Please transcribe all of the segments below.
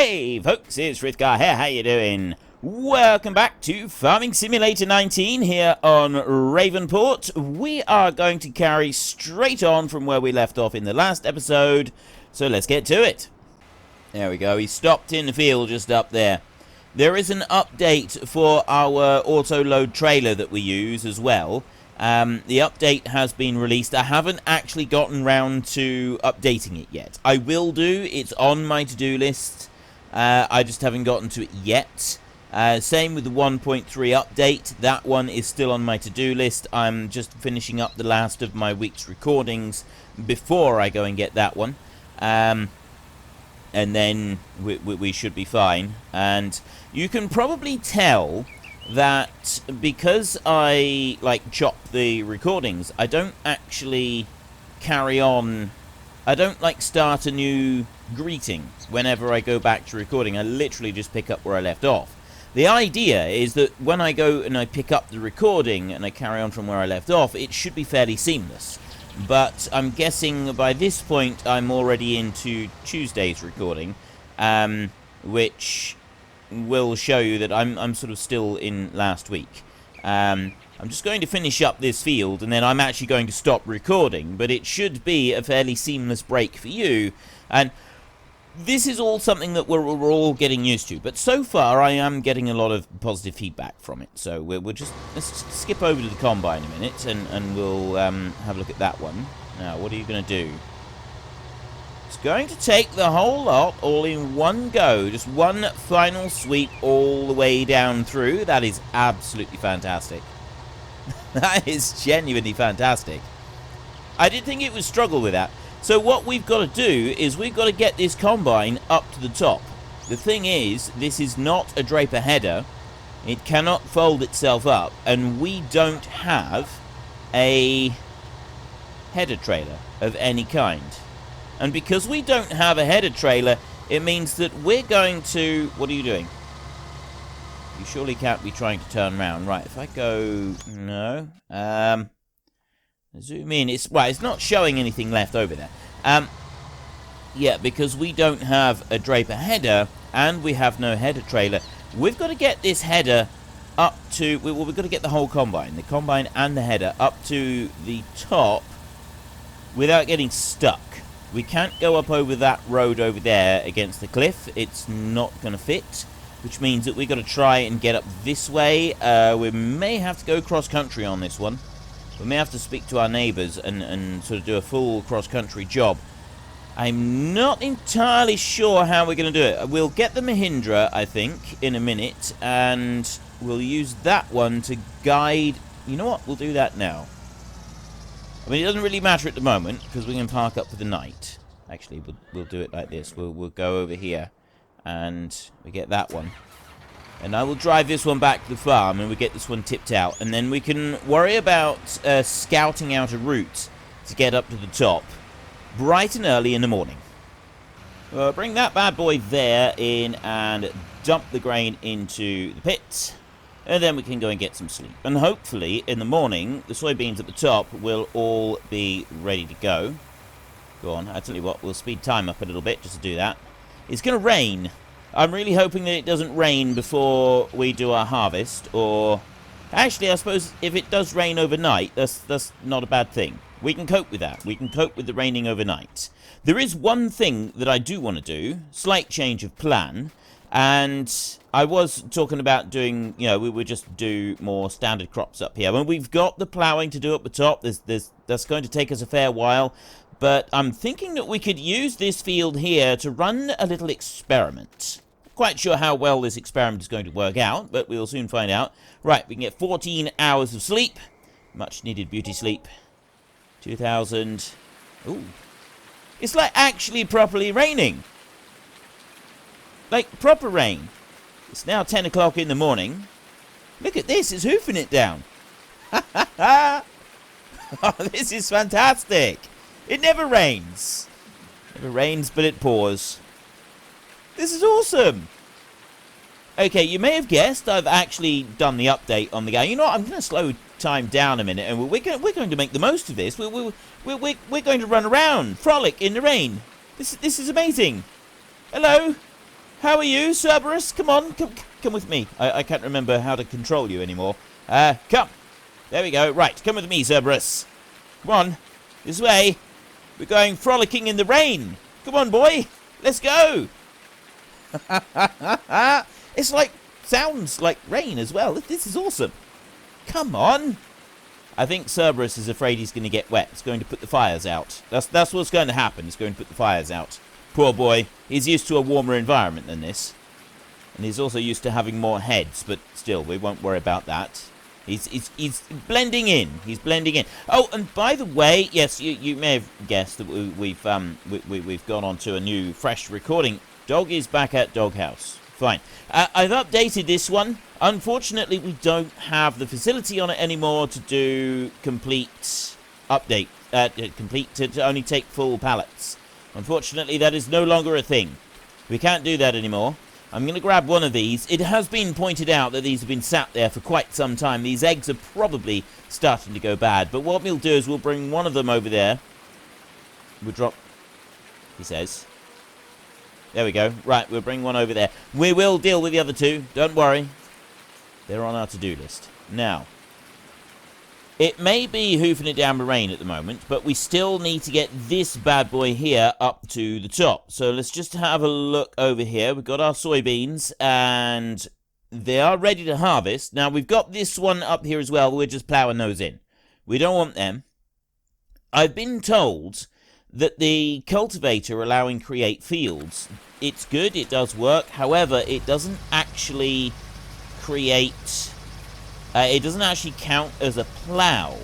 Hey folks, it's Frithgar here, how you doing? Welcome back to Farming Simulator 19 here on Ravenport. We are going to carry straight on from where we left off in the last episode, so let's get to it. There we go, he stopped in the field just up there. There is an update for our auto-load trailer that we use as well. The update has been released. I haven't actually gotten round to updating it yet. I will do. It's on my to-do list. I just haven't gotten to it yet. Same with the 1.3 update. That one is still on my to-do list. I'm just finishing up the last of my week's recordings before I go and get that one. And then we should be fine. And you can probably tell that because I chop the recordings, I don't actually carry on. I don't start a new greeting whenever I go back to recording. I literally just pick up where I left off. The idea is that when I go and I pick up the recording and I carry on from where I left off, it should be fairly seamless. But I'm guessing by this point I'm already into Tuesday's recording, which will show you that I'm sort of still in last week. I'm just going to finish up this field and then I'm actually going to stop recording, but it should be a fairly seamless break for you, and this is all something that we're all getting used to, but so far I am getting a lot of positive feedback from it. So let's just skip over to the combine a minute and we'll have a look at that one. Now, what are you going to do? It's going to take the whole lot all in one go. Just one final sweep all the way down through. That is absolutely fantastic. That is genuinely fantastic. I did think it would struggle with that. So what we've got to do is we've got to get this combine up to the top. The thing is, this is not a draper header. It cannot fold itself up, and we don't have a header trailer of any kind. And because we don't have a header trailer, it means that we're going to... What are you doing? You surely can't be trying to turn around. Right, if I go... No. Zoom in. It's not showing anything left over there. Yeah, because we don't have a draper header, and we have no header trailer, we've got to get this header up to... Well, we've got to get the whole combine. The combine and the header up to the top without getting stuck. We can't go up over that road over there against the cliff. It's not going to fit, which means that we've got to try and get up this way. We may have to go cross-country on this one. We may have to speak to our neighbours and sort of do a full cross-country job. I'm not entirely sure how we're going to do it. We'll get the Mahindra, I think, in a minute, and we'll use that one to guide... You know what? We'll do that now. I mean, it doesn't really matter at the moment, because we can park up for the night. Actually, we'll do it like this. We'll go over here, and we get that one. And I will drive this one back to the farm, and we get this one tipped out. And then we can worry about scouting out a route to get up to the top bright and early in the morning. Bring that bad boy there in and dump the grain into the pit. And then we can go and get some sleep. And hopefully, in the morning, the soybeans at the top will all be ready to go. Go on, I'll tell you what, we'll speed time up a little bit just to do that. It's going to rain. I'm really hoping that it doesn't rain before we do our harvest, or... Actually, I suppose if it does rain overnight, that's not a bad thing. We can cope with that. We can cope with the raining overnight. There is one thing that I do want to do, slight change of plan, and I was talking about doing, we would just do more standard crops up here. When we've got the ploughing to do up the top, that's going to take us a fair while. But I'm thinking that we could use this field here to run a little experiment. Not quite sure how well this experiment is going to work out, but we'll soon find out. Right, we can get 14 hours of sleep. Much needed beauty sleep. 2,000. Ooh. It's actually properly raining. Proper rain. It's now 10 o'clock in the morning. Look at this, it's hoofing it down. Oh, this is fantastic. It never rains. Never rains, but it pours. This is awesome. Okay, you may have guessed I've actually done the update on the game. You know what? I'm going to slow time down a minute, and we're going to make the most of this. We're going to run around, frolic in the rain. This is amazing. Hello. How are you, Cerberus? Come on, come with me. I can't remember how to control you anymore. Come. There we go. Right, come with me, Cerberus. Come on, this way. We're going frolicking in the rain. Come on, boy. Let's go. It's like, sounds like rain as well. This is awesome. Come on. I think Cerberus is afraid he's going to get wet. It's going to put the fires out. That's what's going to happen. It's going to put the fires out. Poor boy. He's used to a warmer environment than this. And he's also used to having more heads, but still, we won't worry about that. He's blending in. He's blending in. Oh, and by the way, yes, you may have guessed that we've gone on to a new, fresh recording. Dog is back at Doghouse. Fine. I've updated this one. Unfortunately, we don't have the facility on it anymore to do complete update. Complete to only take full pallets. Unfortunately, that is no longer a thing. We can't do that anymore. I'm going to grab one of these. It has been pointed out that these have been sat there for quite some time. These eggs are probably starting to go bad. But what we'll do is we'll bring one of them over there. We'll drop, he says. There we go. Right, we'll bring one over there. We will deal with the other two. Don't worry. They're on our to-do list. Now, it may be hoofing it down the rain at the moment, but we still need to get this bad boy here up to the top. So let's just have a look over here. We've got our soybeans, and they are ready to harvest. Now, we've got this one up here as well. We're just plowing those in. We don't want them. I've been told that the cultivator allowing create fields, it's good, it does work. However, it doesn't actually create... it doesn't actually count as a plow.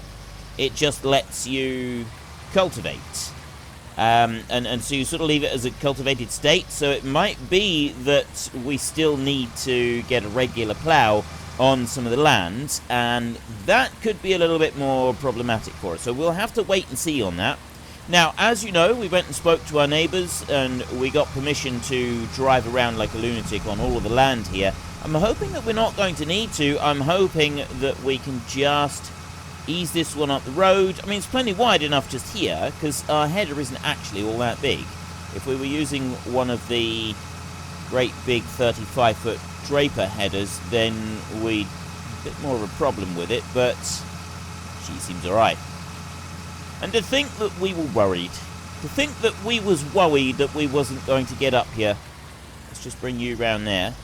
It just lets you cultivate. And so you sort of leave it as a cultivated state. So it might be that we still need to get a regular plow on some of the land. And that could be a little bit more problematic for us. So we'll have to wait and see on that. Now, as you know, we went and spoke to our neighbours. And we got permission to drive around like a lunatic on all of the land here. I'm hoping that we're not going to need to. I'm hoping that we can just ease this one up the road. I mean, it's plenty wide enough just here, because our header isn't actually all that big. If we were using one of the great big 35-foot Draper headers, then we'd a bit more of a problem with it, but she seems alright. And to think that we were worried. To think that we was worried that we wasn't going to get up here. Let's just bring you round there.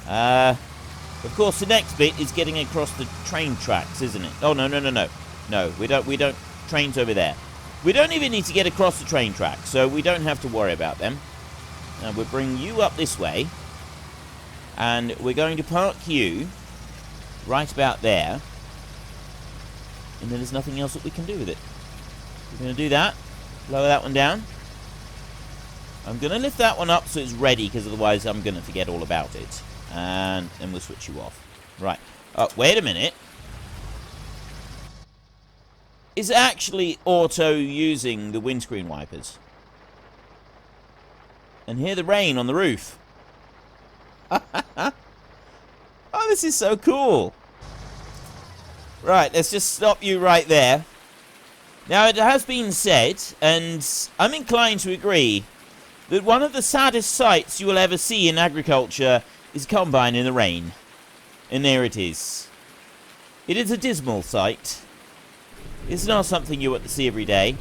Of course, the next bit is getting across the train tracks, isn't it? Oh, no. No, we don't. Trains over there. We don't even need to get across the train tracks, so we don't have to worry about them. Now, we'll bring you up this way. And we're going to park you right about there. And then there's nothing else that we can do with it. We're going to do that. Lower that one down. I'm going to lift that one up so it's ready, because otherwise I'm going to forget all about it. And then we'll switch you off. Right. Wait a minute. Is it actually auto using the windscreen wipers? And hear the rain on the roof. Oh, this is so cool. Right, let's just stop you right there. Now, it has been said, and I'm inclined to agree, that one of the saddest sights you will ever see in agriculture is a combine in the rain. And there it is. It is a dismal sight. It's not something you want to see every day.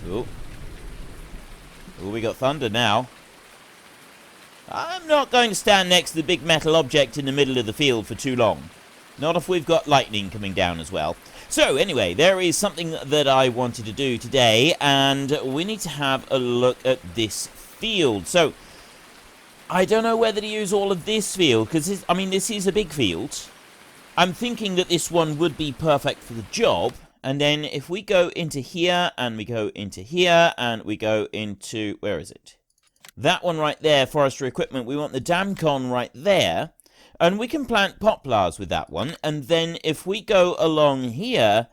Oh, we got thunder now. I'm not going to stand next to the big metal object in the middle of the field for too long. Not if we've got lightning coming down as well. So, anyway, there is something that I wanted to do today, and we need to have a look at this field. So, I don't know whether to use all of this field, because, this is a big field. I'm thinking that this one would be perfect for the job, and then if we go into here, and we go into here, and we go into, where is it? That one right there, forestry equipment, we want the Damcon right there, and we can plant poplars with that one, and then if we go along here,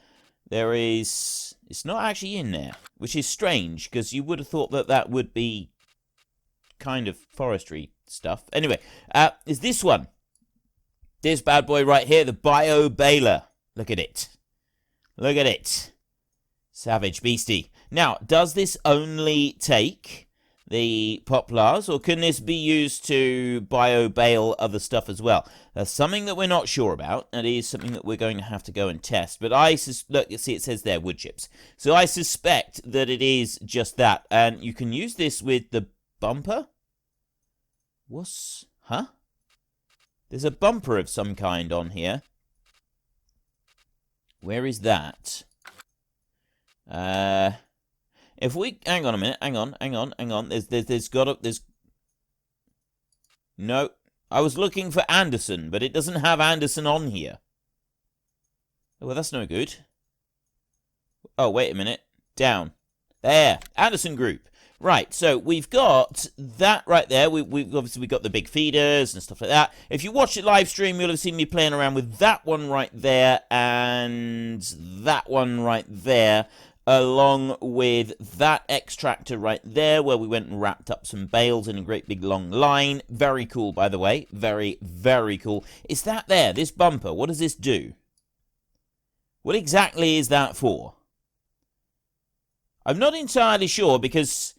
there is, it's not actually in there, which is strange, because you would have thought that that would be kind of forestry stuff. Anyway, is this one. This bad boy right here, the bio-baler. Look at it. Look at it. Savage beastie. Now, does this only take the poplars, or can this be used to bio-bale other stuff as well? That's something that we're not sure about. That is something that we're going to have to go and test. But look, you see it says there, wood chips. So I suspect that it is just that. And you can use this with the bumper? Huh? There's a bumper of some kind on here. Where is that? If we... Hang on a minute. Hang on. There's... No. I was looking for Anderson, but it doesn't have Anderson on here. Well, that's no good. Oh, wait a minute. Down. There. Anderson Group. Right, so we've got that right there. We've obviously got the big feeders and stuff like that. If you watch the live stream, you'll have seen me playing around with that one right there and that one right there, along with that extractor right there, where we went and wrapped up some bales in a great big long line. Very cool, by the way. Very, very cool. Is that there? This bumper, what does this do? What exactly is that for? I'm not entirely sure, because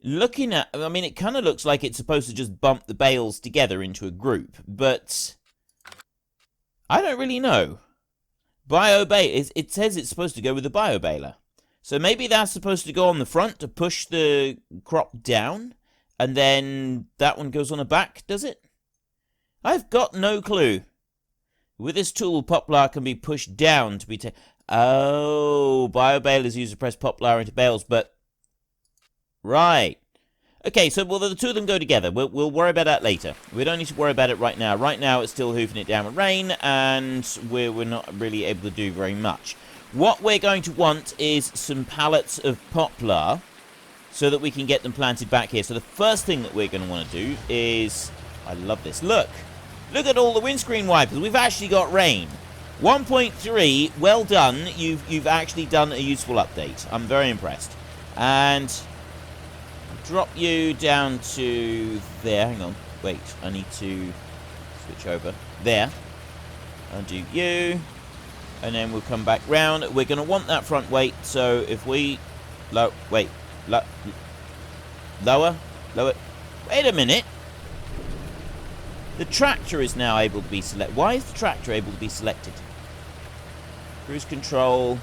looking at... I mean, it kind of looks like it's supposed to just bump the bales together into a group, but I don't really know. Bio-baler, it says it's supposed to go with the bio-baler. So maybe that's supposed to go on the front to push the crop down, and then that one goes on the back, does it? I've got no clue. With this tool, poplar can be pushed down to be Oh, bio-balers use to press poplar into bales, but... Right. Okay, so well, the two of them go together. We'll worry about that later. We don't need to worry about it right now. Right now, it's still hoofing it down with rain, and we're not really able to do very much. What we're going to want is some pallets of poplar so that we can get them planted back here. So the first thing that we're going to want to do is... I love this. Look at all the windscreen wipers. We've actually got rain. 1.3, well done. You've actually done a useful update. I'm very impressed. And drop you down to there. Hang on. Wait, I need to switch over. There. Undo you. And then we'll come back round. We're going to want that front weight. So if we... Lower. Wait a minute. The tractor is now able to be selected. Why is the tractor able to be selected? Cruise control.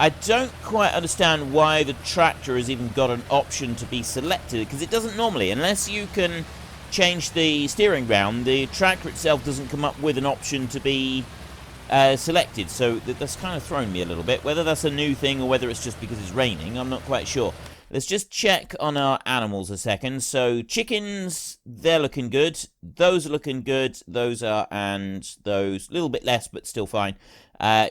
I don't quite understand why the tractor has even got an option to be selected, because it doesn't normally. Unless you can change the steering round, the tractor itself doesn't come up with an option to be selected. So that's kind of thrown me a little bit. Whether that's a new thing or whether it's just because it's raining, I'm not quite sure. Let's just check on our animals a second. So chickens, they're looking good. Those are looking good. Those are, and those, a little bit less, but still fine.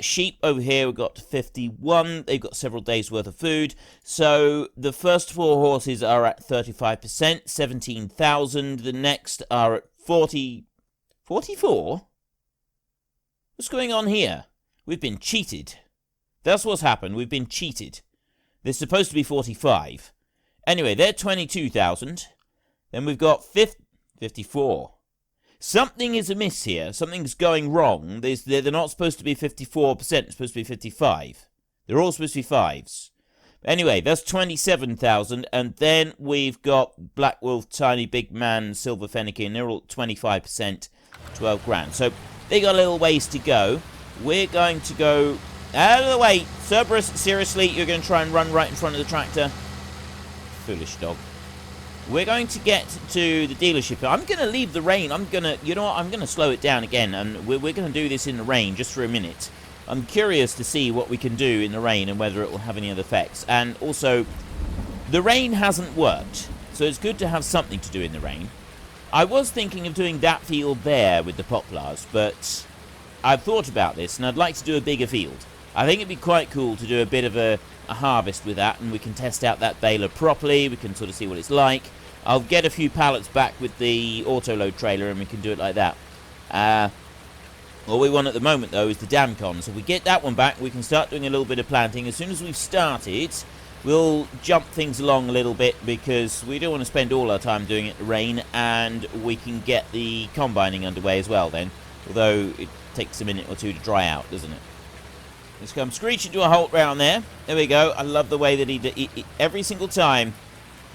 Sheep over here, we've got 51. They've got several days worth of food. So the first 4 horses are at 35%, 17,000. The next are at 44? What's going on here? We've been cheated. That's what's happened. We've been cheated. They're supposed to be 45. Anyway, they're 22,000. Then we've got 54. Something is amiss here. Something's going wrong. They're not supposed to be 54%. It's supposed to be 55. They're all supposed to be 5s. Anyway, that's 27,000. And then we've got Black Wolf, Tiny Big Man, Silver Fennekin. And they're all 25%, 12 grand. So they got a little ways to go. We're going to go... Out of the way! Cerberus, seriously, you're going to try and run right in front of the tractor? Foolish dog. We're going to get to the dealership. I'm going to leave the rain. You know what? I'm going to slow it down again, and we're going to do this in the rain just for a minute. I'm curious to see what we can do in the rain and whether it will have any other effects. And also, the rain hasn't worked, so it's good to have something to do in the rain. I was thinking of doing that field there with the poplars, but I've thought about this, and I'd like to do a bigger field. I think it'd be quite cool to do a bit of a harvest with that, and we can test out that baler properly. We can sort of see what it's like. I'll get a few pallets back with the auto-load trailer, and we can do it like that. All we want at the moment, though, is the Damcon. So if we get that one back, we can start doing a little bit of planting. As soon as we've started, we'll jump things along a little bit, because we don't want to spend all our time doing it in the rain, and we can get the combining underway as well then. Although it takes a minute or two to dry out, doesn't it? Just come screeching to a halt round there. There we go. I love the way that he every single time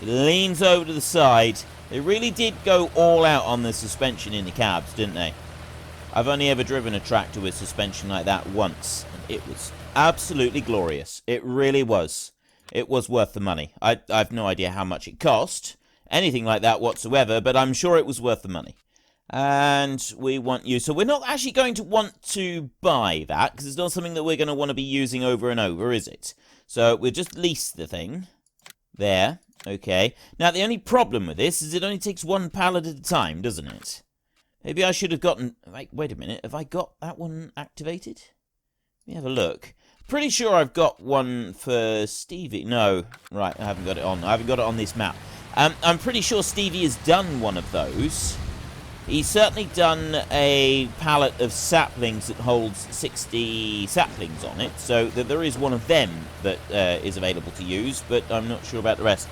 he leans over to the side. They really did go all out on the suspension in the cabs, didn't they? I've only ever driven a tractor with suspension like that once, and it was absolutely glorious. It really was. It was worth the money. I've no idea how much it cost, anything like that whatsoever, but I'm sure it was worth the money. And we want you. So we're not actually going to want to buy that, because it's not something that we're going to want to be using over and over, is it? So we'll just lease the thing. There. Okay. Now, the only problem with this is it only takes one pallet at a time, doesn't it? Maybe I should have gotten... Wait a minute. Have I got that one activated? Let me have a look. Pretty sure I've got one for Stevie. No. Right, I haven't got it on. I haven't got it on this map. I'm pretty sure Stevie has done one of those. He's certainly done a pallet of saplings that holds 60 saplings on it, so there is one of them that is available to use, but I'm not sure about the rest.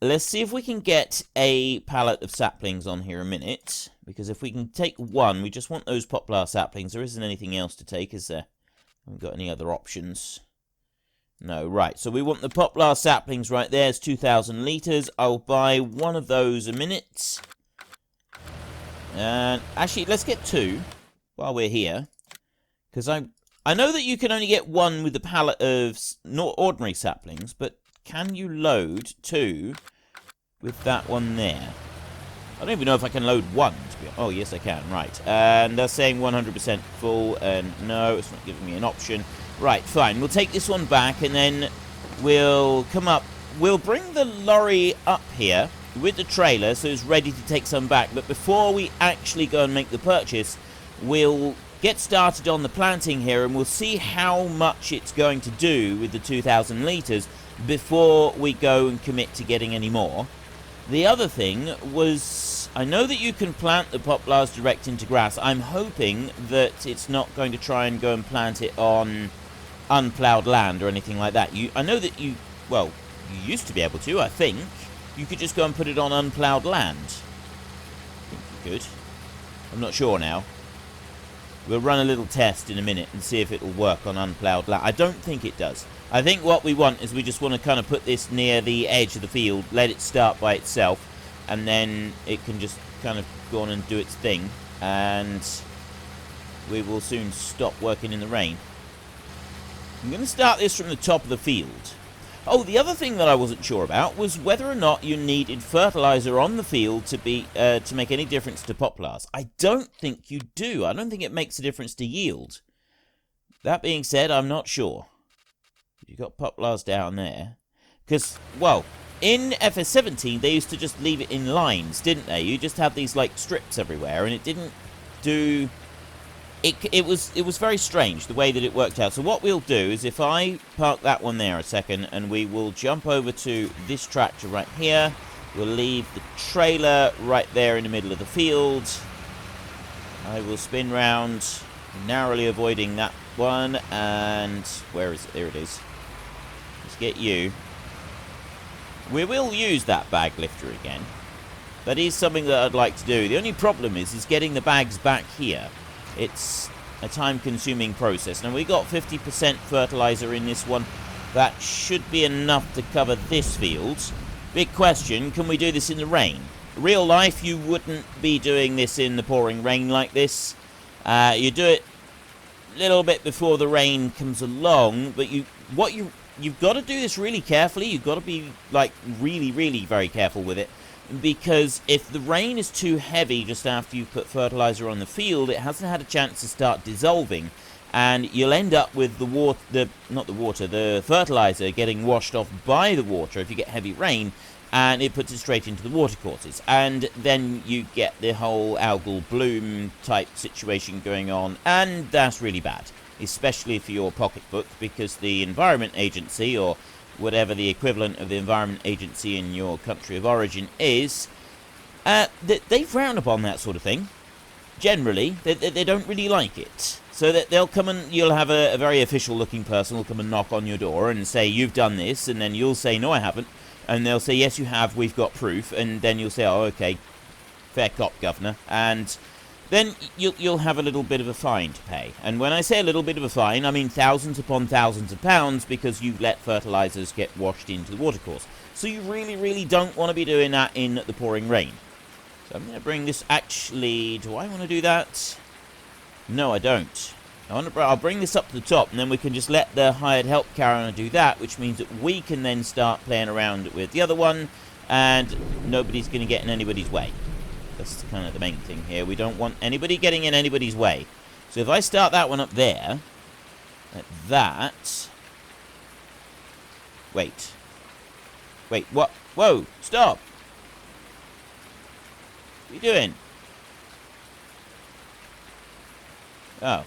Let's see if we can get a pallet of saplings on here a minute, because if we can take one, we just want those poplar saplings. There isn't anything else to take, is there? I haven't got any other options. No, right, so we want the poplar saplings right there. It's 2,000 litres. I'll buy one of those a minute. And actually, let's get two while we're here, because I know that you can only get one with the pallet of not ordinary saplings, but can you load two with that one there? I don't even know if I can load one. Oh, yes, I can. Right, and they're saying 100% full, and no, it's not giving me an option. Right, fine. We'll take this one back, and then we'll come up. We'll bring the lorry up here with the trailer, so it's ready to take some back. But before we actually go and make the purchase, we'll get started on the planting here, and we'll see how much it's going to do with the 2,000 litres before we go and commit to getting any more. The other thing was, I know that you can plant the poplars direct into grass. I'm hoping that it's not going to try and go and plant it on unploughed land or anything like that. I know that you used to be able to, I think. You could just go and put it on unploughed land. I think you could. I'm not sure now. We'll run a little test in a minute and see if it will work on unploughed land. I don't think it does. I think what we want is we just want to kind of put this near the edge of the field, let it start by itself, and then it can just kind of go on and do its thing, and we will soon stop working in the rain. I'm going to start this from the top of the field. Oh, the other thing that I wasn't sure about was whether or not you needed fertilizer on the field to make any difference to poplars. I don't think you do. I don't think it makes a difference to yield. That being said, I'm not sure. You've got poplars down there. Because, well, in FS17, they used to just leave it in lines, didn't they? You just had these, like, strips everywhere, and it didn't do... It was very strange, the way that it worked out. So what we'll do is if I park that one there a second, and we will jump over to this tractor right here. We'll leave the trailer right there in the middle of the field. I will spin round, narrowly avoiding that one, and... where is it? There it is. Let's get you. We will use that bag lifter again. That is something that I'd like to do. The only problem is getting the bags back here. It's a time-consuming process. Now, we got 50% fertilizer in this one. That should be enough to cover this field. Big question, can we do this in the rain? Real life, you wouldn't be doing this in the pouring rain like this. You do it a little bit before the rain comes along, but you've got to do this really carefully. You've got to be, like, really, really very careful with it. Because if the rain is too heavy just after you've put fertilizer on the field, it hasn't had a chance to start dissolving, and you'll end up with the fertilizer getting washed off by the water if you get heavy rain, and it puts it straight into the watercourses, and then you get the whole algal bloom type situation going on, and that's really bad, especially for your pocketbook, because the Environment Agency, or whatever the equivalent of the Environment Agency in your country of origin is, they frown upon that sort of thing. Generally, they don't really like it. So that they'll come and you'll have a very official looking person will come and knock on your door and say, you've done this, and then you'll say, no, I haven't. And they'll say, yes, you have, we've got proof. And then you'll say, oh, okay, fair cop, Governor. And then you'll have a little bit of a fine to pay. And when I say a little bit of a fine, I mean thousands upon thousands of pounds, because you let fertilizers get washed into the watercourse. So you really, really don't want to be doing that in the pouring rain. So I'm going to bring this, actually, do I want to do that? No, I don't. I'll bring this up to the top, and then we can just let the hired help carry on do that, which means that we can then start playing around with the other one, and nobody's going to get in anybody's way. That's kind of the main thing here. We don't want anybody getting in anybody's way. So if I start that one up there, like that... Wait. Wait, what? Whoa, stop! What are you doing? Oh.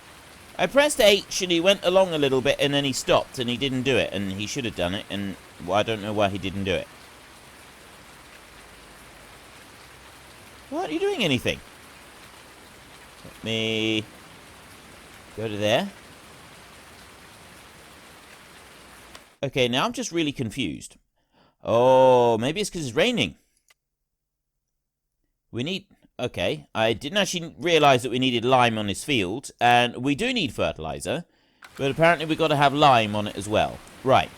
I pressed H and he went along a little bit and then he stopped and he didn't do it, and he should have done it, and well, I don't know why he didn't do it. What? Are you doing anything? Let me go to there. Okay, now I'm just really confused. Oh, maybe it's because it's raining. We need... Okay, I didn't actually realise that we needed lime on this field, and we do need fertiliser, but apparently we've got to have lime on it as well. Right.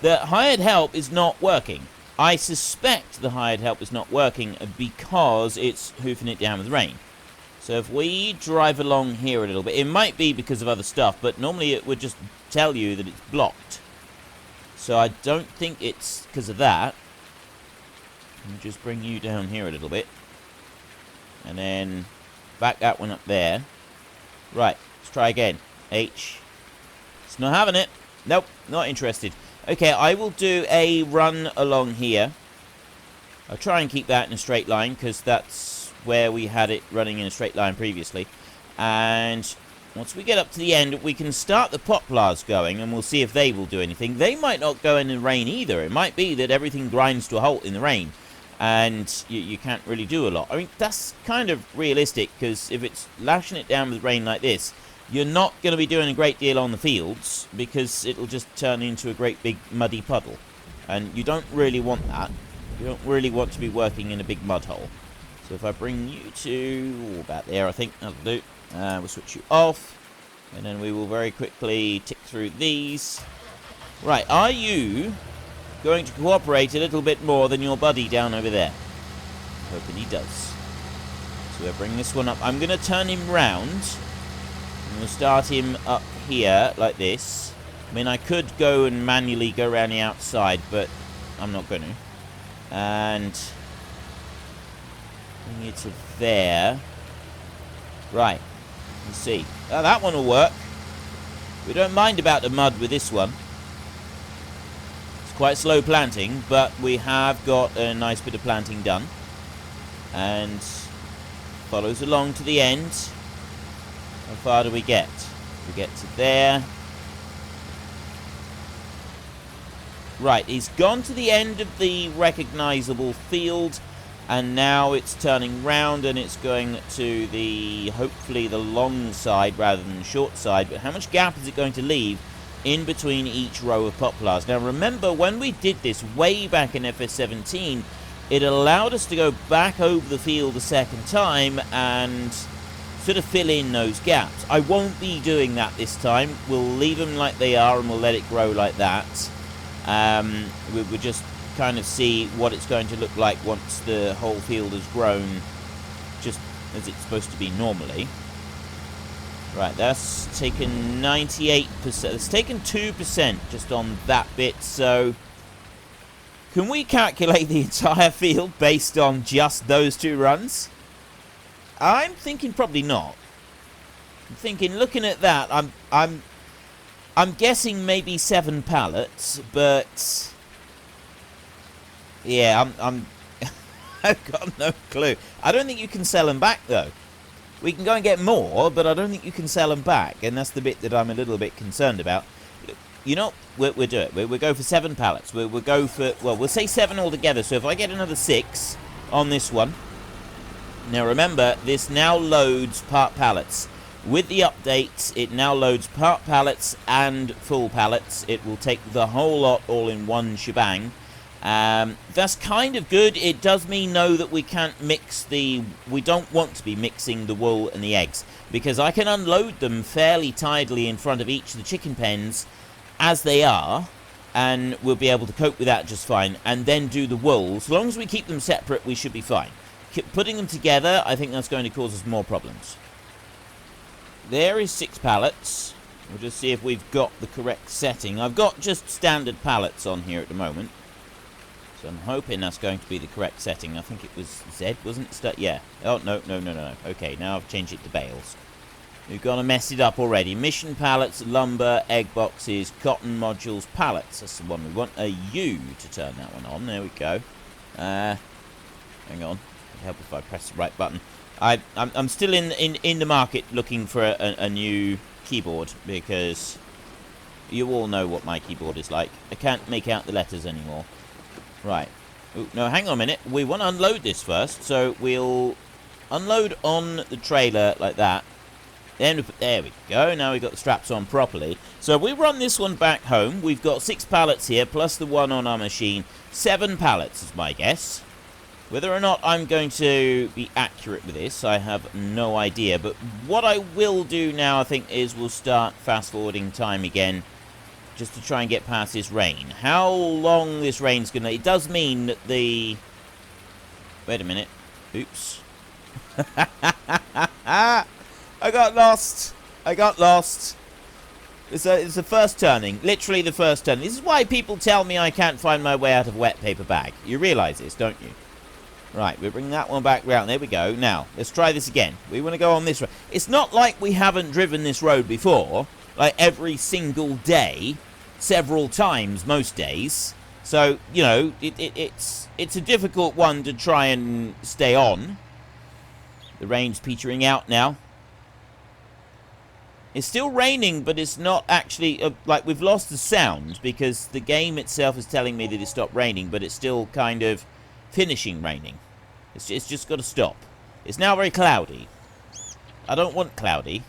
The hired help is not working. I suspect the hired help is not working because it's hoofing it down with rain. So if we drive along here a little bit, it might be because of other stuff, but normally it would just tell you that it's blocked. So I don't think it's because of that. Let me just bring you down here a little bit. And then back that one up there. Right, let's try again. H. It's not having it. Nope, not interested. Okay, I will do a run along here. I'll try and keep that in a straight line, because that's where we had it running in a straight line previously. And once we get up to the end, we can start the poplars going, and we'll see if they will do anything. They might not go in the rain either. It might be that everything grinds to a halt in the rain, and you can't really do a lot. I mean, that's kind of realistic, because if it's lashing it down with rain like this, you're not going to be doing a great deal on the fields, because it'll just turn into a great big muddy puddle. And you don't really want that. You don't really want to be working in a big mud hole. So if I bring you to about there, I think that'll do. We'll switch you off, and then we will very quickly tick through these. Right, are you going to cooperate a little bit more than your buddy down over there? Hoping he does. So we'll bring this one up. I'm going to turn him round, and we'll start him up here like this. I mean, I could go and manually go around the outside, but I'm not going to. And bring it to there. Right, let's see. Oh, that one will work. We don't mind about the mud with this one. Quite slow planting, but we have got a nice bit of planting done, and follows along to the end. How far do we get? We get to there. Right, he's gone to the end of the recognisable field, and now it's turning round and it's going to the, hopefully the long side rather than the short side. But how much gap is it going to leave in between each row of poplars? Now remember, when we did this way back in FS17, it allowed us to go back over the field a second time and sort of fill in those gaps. I won't be doing that this time. We'll leave them like they are and we'll let it grow like that. We'll just kind of see what it's going to look like once the whole field has grown just as it's supposed to be normally. Right, that's taken 98%. It's taken 2% just on that bit, so can we calculate the entire field based on just those two runs? I'm thinking probably not. I'm thinking, looking at that, I'm guessing maybe 7 pallets, but yeah, I've got no clue. I don't think you can sell them back though. We can go and get more, but I don't think you can sell them back, and that's the bit that I'm a little bit concerned about. You know, we'll do it. We'll go for 7 pallets. We'll go for, well, we'll say 7 altogether. So if I get another 6 on this one. Now remember, this now loads part pallets. With the update, it now loads part pallets and full pallets. It will take the whole lot all in one shebang. That's kind of good. It does mean, though, that we can't mix we don't want to be mixing the wool and the eggs, because I can unload them fairly tidily in front of each of the chicken pens as they are, and we'll be able to cope with that just fine, and then do the wool. As long as we keep them separate, we should be fine. Putting them together, I think that's going to cause us more problems. There is 6 pallets. We'll just see if we've got the correct setting. I've got just standard pallets on here at the moment, so I'm hoping that's going to be the correct setting. I think it was Z, wasn't it? Yeah. Oh, no. Okay, now I've changed it to bales. We've got to mess it up already. Mission pallets, lumber, egg boxes, cotton modules, pallets. That's the one we want. A U to turn that one on. There we go. Hang on. It'd help if I press the right button. I'm still in the market looking for a new keyboard, because you all know what my keyboard is like. I can't make out the letters anymore. Right. Ooh, no, hang on a minute. We want to unload this first, so we'll unload on the trailer like that. Then there we go. Now we've got the straps on properly. So we run this one back home. We've got 6 pallets here, plus the one on our machine. 7 pallets is my guess. Whether or not I'm going to be accurate with this, I have no idea. But what I will do now, I think, is we'll start fast-forwarding time again, just to try and get past this rain. How long this rain's going to... It does mean that the... Wait a minute. Oops. I got lost. It's the first turning. Literally the first turning. This is why people tell me I can't find my way out of a wet paper bag. You realise this, don't you? Right, we'll bring that one back round. There we go. Now, let's try this again. We want to go on this road. It's not like we haven't driven this road before. Like, every single day. Several times, most days. So, you know, it's a difficult one to try and stay on. The rain's petering out now. It's still raining, but it's not actually... like, we've lost the sound, because the game itself is telling me that it stopped raining, but it's still kind of finishing raining. It's just got to stop. It's now very cloudy. I don't want cloudy.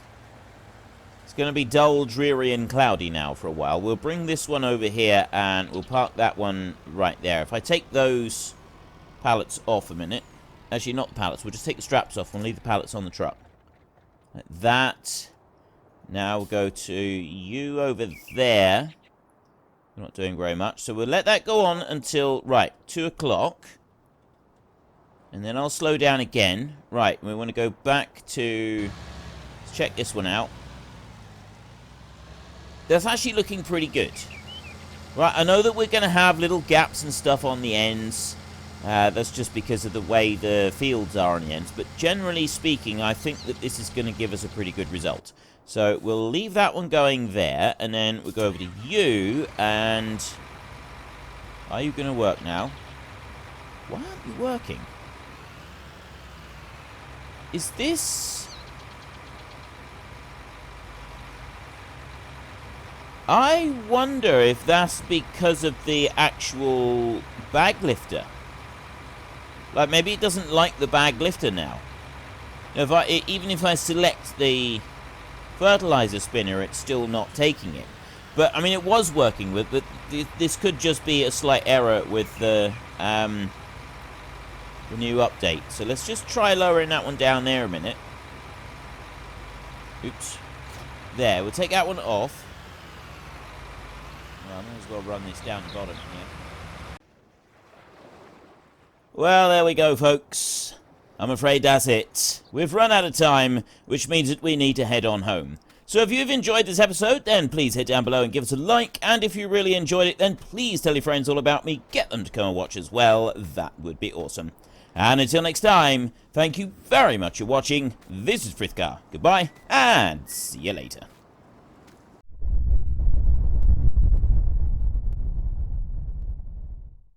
It's going to be dull, dreary, and cloudy now for a while. We'll bring this one over here, and we'll park that one right there. If I take those pallets off a minute... Actually, not the pallets. We'll just take the straps off and leave the pallets on the truck. Like that. Now we'll go to you over there. We're not doing very much. So we'll let that go on until, right, 2 o'clock. And then I'll slow down again. Right, we want to go back to... Let's check this one out. That's actually looking pretty good. Right, I know that we're going to have little gaps and stuff on the ends. That's just because of the way the fields are on the ends. But generally speaking, I think that this is going to give us a pretty good result. So we'll leave that one going there. And then we'll go over to you. And... Are you going to work now? Why aren't you working? Is this... I wonder if that's because of the actual bag lifter. Like, maybe it doesn't like the bag lifter now. Even if I select the fertilizer spinner, it's still not taking it. But, I mean, it was working with, but this could just be a slight error with the new update. So let's just try lowering that one down there a minute. Oops. There, we'll take that one off. Well, I might as well run this down the bottom here. Well, there we go, folks. I'm afraid that's it. We've run out of time, which means that we need to head on home. So if you've enjoyed this episode, then please hit down below and give us a like. And if you really enjoyed it, then please tell your friends all about me. Get them to come and watch as well. That would be awesome. And until next time, thank you very much for watching. This is Frithgar. Goodbye, and see you later.